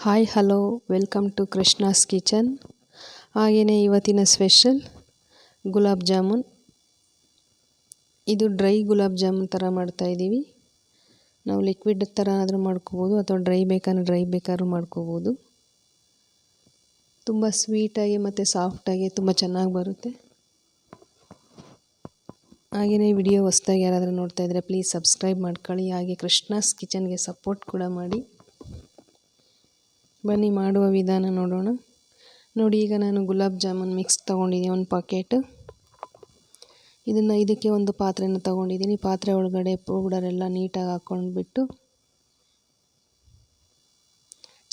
Hi hello welcome to Krishna's kitchen. ಹಾಗೆಯೇ ಇವತ್ತಿನ special gulab jamun. ಇದು ಡ್ರೈ ಗುಲಾಬ್ ಜಾಮೂನ್ ಥರ ಮಾಡ್ತಾಯಿದ್ದೀವಿ. ನಾವು ಲಿಕ್ವಿಡ್ ಥರ ಆದರೂ ಮಾಡ್ಕೋಬೋದು ಅಥವಾ ಡ್ರೈ ಬೇಕಾದ್ರೂ ಮಾಡ್ಕೋಬೋದು. ತುಂಬ ಸ್ವೀಟಾಗಿ ಮತ್ತು ಸಾಫ್ಟಾಗಿ ತುಂಬ ಚೆನ್ನಾಗಿ ಬರುತ್ತೆ. ಹಾಗೆಯೇ ವಿಡಿಯೋ ಹೊಸ್ದಾಗಿ ಯಾರಾದರೂ ನೋಡ್ತಾ ಇದ್ದರೆ ಪ್ಲೀಸ್ ಸಬ್ಸ್ಕ್ರೈಬ್ ಮಾಡ್ಕೊಳ್ಳಿ. ಹಾಗೆ ಕೃಷ್ಣಾಸ್ ಕಿಚನ್ಗೆ ಸಪೋರ್ಟ್ ಕೂಡ ಮಾಡಿ. ಬನ್ನಿ ಮಾಡುವ ವಿಧಾನ ನೋಡೋಣ. ನೋಡಿ, ಈಗ ನಾನು ಗುಲಾಬ್ ಜಾಮೂನ್ ಮಿಕ್ಸ್ ತೊಗೊಂಡಿದ್ದೀನಿ, ಒಂದು ಪಾಕೆಟ್. ಇದಕ್ಕೆ ಒಂದು ಪಾತ್ರೆನ ತೊಗೊಂಡಿದ್ದೀನಿ. ಪಾತ್ರೆ ಒಳಗಡೆ ಪೌಡರೆಲ್ಲ ನೀಟಾಗಿ ಹಾಕ್ಕೊಂಡ್ಬಿಟ್ಟು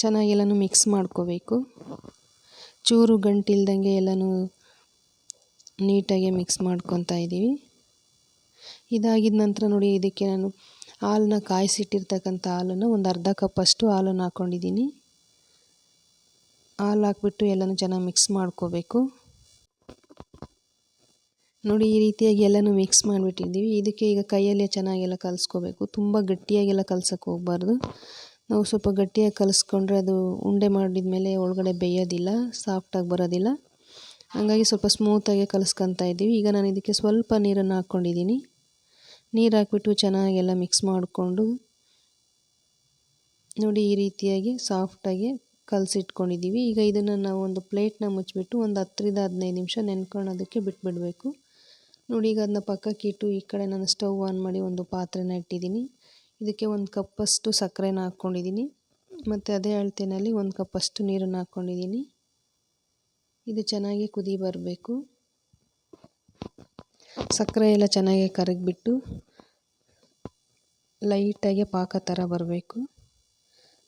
ಚೆನ್ನಾಗೆಲ್ಲನೂ ಮಿಕ್ಸ್ ಮಾಡ್ಕೋಬೇಕು. ಚೂರು ಗಂಟಿಲ್ದಂಗೆ ಎಲ್ಲನೂ ನೀಟಾಗಿ ಮಿಕ್ಸ್ ಮಾಡ್ಕೊತಾ ಇದ್ದೀವಿ. ಇದಾಗಿದ ನಂತರ ನೋಡಿ, ಇದಕ್ಕೆ ನಾನು ಹಾಲನ್ನ ಕಾಯಿಸಿಟ್ಟಿರ್ತಕ್ಕಂಥ ಹಾಲನ್ನು ಒಂದು ಅರ್ಧ ಕಪ್ಪಷ್ಟು ಹಾಲನ್ನು ಹಾಕ್ಕೊಂಡಿದ್ದೀನಿ. ಹಾಲು ಹಾಕ್ಬಿಟ್ಟು ಎಲ್ಲನೂ ಚೆನ್ನಾಗಿ ಮಿಕ್ಸ್ ಮಾಡ್ಕೋಬೇಕು. ನೋಡಿ, ಈ ರೀತಿಯಾಗಿ ಎಲ್ಲನೂ ಮಿಕ್ಸ್ ಮಾಡಿಬಿಟ್ಟಿದ್ದೀವಿ. ಇದಕ್ಕೆ ಈಗ ಕೈಯಲ್ಲೇ ಚೆನ್ನಾಗೆಲ್ಲ ಕಲಿಸ್ಕೋಬೇಕು. ತುಂಬ ಗಟ್ಟಿಯಾಗೆಲ್ಲ ಕಲ್ಸೋಕ್ಕೆ ಹೋಗಬಾರ್ದು. ನಾವು ಸ್ವಲ್ಪ ಗಟ್ಟಿಯಾಗಿ ಕಲಿಸ್ಕೊಂಡ್ರೆ ಅದು ಉಂಡೆ ಮಾಡಿದ ಮೇಲೆ ಒಳಗಡೆ ಬೇಯೋದಿಲ್ಲ, ಸಾಫ್ಟಾಗಿ ಬರೋದಿಲ್ಲ. ಹಾಗಾಗಿ ಸ್ವಲ್ಪ ಸ್ಮೂತಾಗಿ ಕಲಿಸ್ಕೊತಾ ಇದ್ದೀವಿ. ಈಗ ನಾನು ಇದಕ್ಕೆ ಸ್ವಲ್ಪ ನೀರನ್ನು ಹಾಕ್ಕೊಂಡಿದ್ದೀನಿ. ನೀರು ಹಾಕ್ಬಿಟ್ಟು ಚೆನ್ನಾಗೆಲ್ಲ ಮಿಕ್ಸ್ ಮಾಡಿಕೊಂಡು ನೋಡಿ, ಈ ರೀತಿಯಾಗಿ ಸಾಫ್ಟಾಗಿ ಕಲಸಿಟ್ಕೊಂಡಿದ್ದೀವಿ. ಈಗ ಇದನ್ನು ನಾವು ಒಂದು ಪ್ಲೇಟ್ನ ಮುಚ್ಚಿಬಿಟ್ಟು ಒಂದು 10-15 ನಿಮಿಷ ನೆನ್ಕೊಳ್ಳೋದಕ್ಕೆ ಬಿಟ್ಬಿಡಬೇಕು. ನೋಡಿ, ಈಗ ಅದನ್ನ ಪಕ್ಕಕ್ಕೆ ಇಟ್ಟು ಈ ಕಡೆ ನಾನು ಸ್ಟವ್ ಆನ್ ಮಾಡಿ ಒಂದು ಪಾತ್ರೆನ ಇಟ್ಟಿದ್ದೀನಿ. ಇದಕ್ಕೆ ಒಂದು ಕಪ್ಪಷ್ಟು ಸಕ್ಕರೆನ ಹಾಕ್ಕೊಂಡಿದ್ದೀನಿ ಮತ್ತು ಅದೇ ಅಳತೆಯಲ್ಲಿ ಒಂದು ಕಪ್ಪಷ್ಟು ನೀರನ್ನು ಹಾಕ್ಕೊಂಡಿದ್ದೀನಿ. ಇದು ಚೆನ್ನಾಗಿ ಕುದಿ ಬರಬೇಕು. ಸಕ್ಕರೆ ಎಲ್ಲ ಚೆನ್ನಾಗಿ ಕರಗಿಬಿಟ್ಟು ಲೈಟಾಗಿ ಪಾಕ ಥರ ಬರಬೇಕು.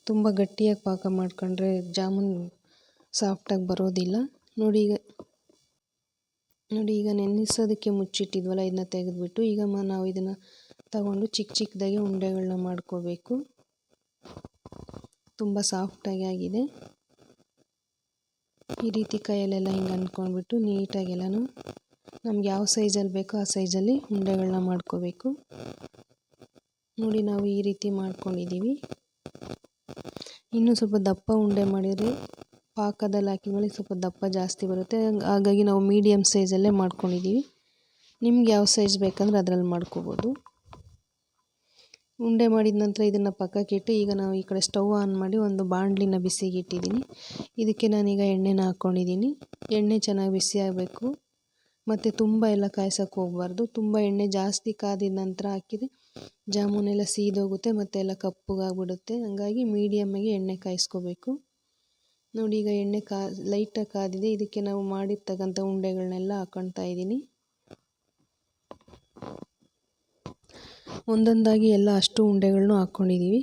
ತುಂಬ ಗಟ್ಟಿಯಾಗಿ ಪಾಕ ಮಾಡ್ಕೊಂಡ್ರೆ ಜಾಮೂನ್ ಸಾಫ್ಟಾಗಿ ಬರೋದಿಲ್ಲ. ನೋಡಿ, ಈಗ ನೆನೆಸೋದಕ್ಕೆ ಮುಚ್ಚಿಟ್ಟಿದ್ವಲ್ಲ, ಇದನ್ನ ತೆಗೆದುಬಿಟ್ಟು ಈಗ ನಾವು ಇದನ್ನು ತಗೊಂಡು ಚಿಕ್ಕದಾಗಿ ಉಂಡೆಗಳನ್ನ ಮಾಡ್ಕೋಬೇಕು. ತುಂಬ ಸಾಫ್ಟಾಗಿ ಆಗಿದೆ. ಈ ರೀತಿ ಕೈಯಲ್ಲೆಲ್ಲ ಹಿಂಗೆ ಅಂದ್ಕೊಂಡ್ಬಿಟ್ಟು ನೀಟಾಗೆಲ್ಲನೂ ನಮ್ಗೆ ಯಾವ ಸೈಜಲ್ಲಿ ಬೇಕೋ ಆ ಸೈಜಲ್ಲಿ ಉಂಡೆಗಳನ್ನ ಮಾಡ್ಕೋಬೇಕು. ನೋಡಿ, ನಾವು ಈ ರೀತಿ ಮಾಡ್ಕೊಂಡಿದ್ದೀವಿ. ಇನ್ನೂ ಸ್ವಲ್ಪ ದಪ್ಪ ಉಂಡೆ ಮಾಡಿದರೆ ಪಾಕದಲ್ಲಿ ಹಾಕಿದ್ಮೇಲೆ ಸ್ವಲ್ಪ ದಪ್ಪ ಜಾಸ್ತಿ ಬರುತ್ತೆ. ಹಾಗಾಗಿ ನಾವು ಮೀಡಿಯಮ್ ಸೈಜಲ್ಲೇ ಮಾಡ್ಕೊಂಡಿದ್ದೀವಿ. ನಿಮ್ಗೆ ಯಾವ ಸೈಜ್ ಬೇಕಂದ್ರೆ ಅದರಲ್ಲಿ ಮಾಡ್ಕೋಬೋದು. ಉಂಡೆ ಮಾಡಿದ ನಂತರ ಇದನ್ನು ಪಕ್ಕಕ್ಕೆ ಇಟ್ಟು ಈಗ ನಾವು ಈ ಕಡೆ ಸ್ಟವ್ ಆನ್ ಮಾಡಿ ಒಂದು ಬಾಣಲಿನ ಬಿಸಿಗೆ ಇಟ್ಟಿದ್ದೀನಿ. ಇದಕ್ಕೆ ನಾನೀಗ ಎಣ್ಣೆನ ಹಾಕ್ಕೊಂಡಿದ್ದೀನಿ. ಎಣ್ಣೆ ಚೆನ್ನಾಗಿ ಬಿಸಿ ಆಗಬೇಕು ಮತ್ತು ತುಂಬ ಎಲ್ಲ ಕಾಯ್ಸೋಕ್ಕೆ ಹೋಗಬಾರ್ದು. ತುಂಬ ಎಣ್ಣೆ ಜಾಸ್ತಿ ಕಾದಿದ ನಂತರ ಹಾಕಿದರೆ ಜಾಮೂನೆಲ್ಲ ಸೀದೋಗುತ್ತೆ ಮತ್ತು ಎಲ್ಲ ಕಪ್ಪಗಾಗ್ಬಿಡುತ್ತೆ. ಹಾಗಾಗಿ ಮೀಡಿಯಮ್ಮಾಗಿ ಎಣ್ಣೆ ಕಾಯಿಸ್ಕೋಬೇಕು. ನೋಡಿ, ಈಗ ಎಣ್ಣೆ ಲೈಟಾಗಿ ಕಾದಿದೆ. ಇದಕ್ಕೆ ನಾವು ಮಾಡಿರ್ತಕ್ಕಂಥ ಉಂಡೆಗಳನ್ನೆಲ್ಲ ಹಾಕ್ಕೊಳ್ತಾ ಇದ್ದೀನಿ. ಒಂದೊಂದಾಗಿ ಎಲ್ಲ ಅಷ್ಟು ಉಂಡೆಗಳನ್ನೂ ಹಾಕ್ಕೊಂಡಿದ್ದೀವಿ.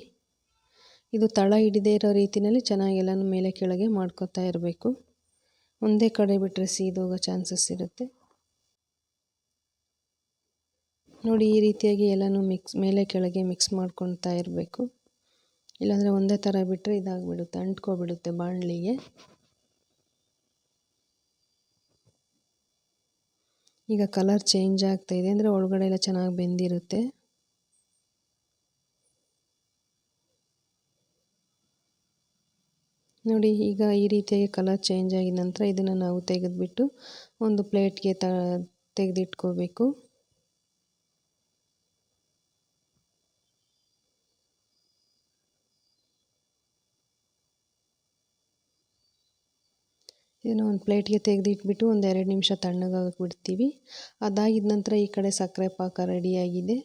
ಇದು ತಳ ಹಿಡಿದೇ ಇರೋ ರೀತಿಯಲ್ಲಿ ಚೆನ್ನಾಗೆಲ್ಲನೂ ಮೇಲೆ ಕೆಳಗೆ ಮಾಡ್ಕೊತಾ ಇರಬೇಕು. ಒಂದೇ ಕಡೆ ಬಿಟ್ಟರೆ ಸೀದೋಗೋ ಚಾನ್ಸಸ್ ಇರುತ್ತೆ. ನೋಡಿ, ಈ ರೀತಿಯಾಗಿ ಎಲ್ಲನೂ ಮೇಲೆ ಕೆಳಗೆ ಮಿಕ್ಸ್ ಮಾಡ್ಕೊತಾ ಇರಬೇಕು. ಇಲ್ಲಾಂದರೆ ಒಂದೇ ಥರ ಬಿಟ್ಟರೆ ಇದಾಗಿಬಿಡುತ್ತೆ, ಅಂಟ್ಕೊಬಿಡುತ್ತೆ ಬಾಣಲಿಗೆ. ಈಗ ಕಲರ್ ಚೇಂಜ್ ಆಗ್ತಾಯಿದೆ ಅಂದರೆ ಒಳಗಡೆ ಎಲ್ಲ ಚೆನ್ನಾಗಿ ಬೆಂದಿರುತ್ತೆ. ನೋಡಿ, ಈಗ ಈ ರೀತಿಯಾಗಿ ಕಲರ್ ಚೇಂಜ್ ಆಗಿದ ನಂತರ ಇದನ್ನು ನಾವು ತೆಗೆದುಬಿಟ್ಟು ಒಂದು ಪ್ಲೇಟ್ಗೆ ತೆಗೆದಿಟ್ಕೋಬೇಕು. ಇದನ್ನು ಒಂದು ಪ್ಲೇಟ್ಗೆ ತೆಗೆದಿಟ್ಬಿಟ್ಟು ಒಂದು 2 ನಿಮಿಷ ತಣ್ಣಗಾಗಕ್ಕೆ ಬಿಡ್ತೀವಿ. ಅದಾಗಿದ ನಂತರ ಈ ಕಡೆ ಸಕ್ಕರೆ ಪಾಕ ರೆಡಿಯಾಗಿದೆ.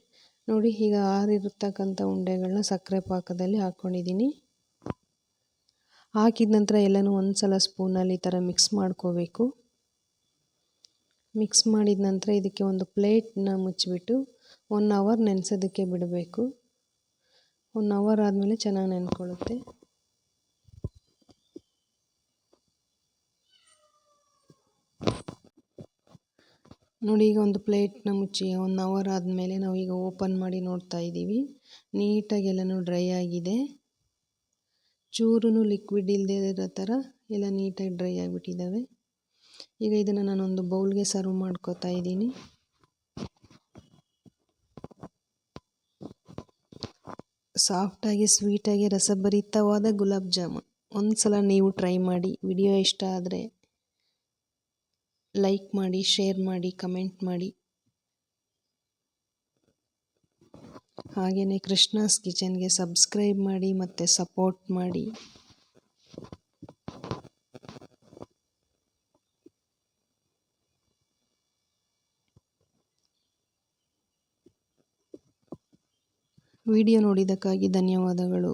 ನೋಡಿ, ಈಗ ಆರಿರ್ತಕ್ಕಂಥ ಉಂಡೆಗಳನ್ನ ಸಕ್ಕರೆ ಪಾಕದಲ್ಲಿ ಹಾಕ್ಕೊಂಡಿದ್ದೀನಿ. ಹಾಕಿದ ನಂತರ ಎಲ್ಲನೂ ಒಂದು ಸಲ ಸ್ಪೂನಲ್ಲಿ ಈ ಥರ ಮಿಕ್ಸ್ ಮಾಡ್ಕೋಬೇಕು. ಮಿಕ್ಸ್ ಮಾಡಿದ ನಂತರ ಇದಕ್ಕೆ ಒಂದು ಪ್ಲೇಟ್ನ ಮುಚ್ಚಿಬಿಟ್ಟು 1 ಅವರ್ ನೆನೆಸೋದಕ್ಕೆ ಬಿಡಬೇಕು. 1 ಅವರ್ ಆದಮೇಲೆ ಚೆನ್ನಾಗಿ ನೆನ್ಕೊಳ್ಳುತ್ತೆ. ನೋಡಿ, ಈಗ ಒಂದು ಪ್ಲೇಟ್ನ ಮುಚ್ಚಿ 1 ಅವರ್ ಆದಮೇಲೆ ನಾವು ಈಗ ಓಪನ್ ಮಾಡಿ ನೋಡ್ತಾ ಇದ್ದೀವಿ. ನೀಟಾಗಿ ಎಲ್ಲನೂ ಡ್ರೈ ಆಗಿದೆ. ಚೂರು ಲಿಕ್ವಿಡ್ ಇಲ್ಲದೆ ಇರೋ ಥರ ಎಲ್ಲ ನೀಟಾಗಿ ಡ್ರೈ ಆಗಿಬಿಟ್ಟಿದ್ದಾವೆ. ಈಗ ಇದನ್ನು ನಾನೊಂದು ಬೌಲ್ಗೆ ಸರ್ವ್ ಮಾಡ್ಕೋತಾ ಇದ್ದೀನಿ. ಸಾಫ್ಟಾಗಿ ಸ್ವೀಟಾಗಿ ರಸಭರಿತವಾದ ಗುಲಾಬ್ ಜಾಮೂನ್. ಒಂದು ಸಲ ನೀವು ಟ್ರೈ ಮಾಡಿ. ವಿಡಿಯೋ ಇಷ್ಟ ಆದರೆ ಲೈಕ್ ಮಾಡಿ, ಶೇರ್ ಮಾಡಿ, ಕಮೆಂಟ್ ಮಾಡಿ. ಹಾಗೆಯೇ ಕೃಷ್ಣಾಸ್ ಕಿಚನ್ಗೆ ಸಬ್ಸ್ಕ್ರೈಬ್ ಮಾಡಿ ಮತ್ತು ಸಪೋರ್ಟ್ ಮಾಡಿ. ವಿಡಿಯೋ ನೋಡಿದ್ದಕ್ಕಾಗಿ ಧನ್ಯವಾದಗಳು.